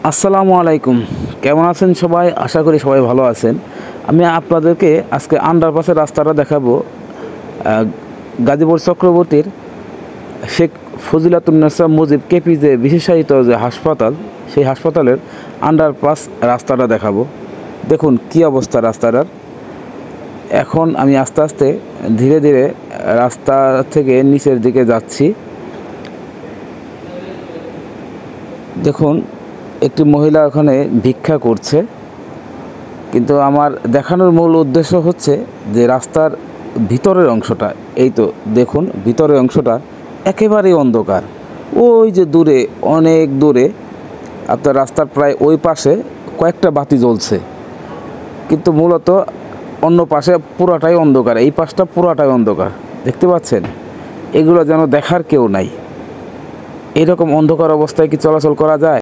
আসসালামু আলাইকুম। কেমন আছেন সবাই? আশা করি সবাই ভালো আছেন। আমি আপনাদেরকে আজকে আন্ডারপাসের রাস্তাটা দেখাবো। গাজীপুর চক্রবর্তীর শেখ ফজিলাতুন্নেসা মুজিব কেপিজে বিশেষায়িত যে হাসপাতাল, সেই হাসপাতালের আন্ডারপাস রাস্তাটা দেখাবো। দেখুন কি অবস্থা রাস্তাটার। এখন আমি আস্তে আস্তে ধীরে ধীরে রাস্তা থেকে নিচের দিকে যাচ্ছি। দেখুন একটি মহিলা ওখানে ভিক্ষা করছে, কিন্তু আমার দেখানোর মূল উদ্দেশ্য হচ্ছে যে রাস্তার ভিতরের অংশটা, এই তো দেখুন ভিতরের অংশটা একেবারেই অন্ধকার। ওই যে দূরে, অনেক দূরে আপনার রাস্তার প্রায় ওই পাশে কয়েকটা বাতি জ্বলছে, কিন্তু মূলত অন্য পাশে পুরাটাই অন্ধকার, এই পাশটা পুরাটাই অন্ধকার। দেখতে পাচ্ছেন? এগুলো যেন দেখার কেউ নাই। এরকম অন্ধকার অবস্থায় কি চলাচল করা যায়?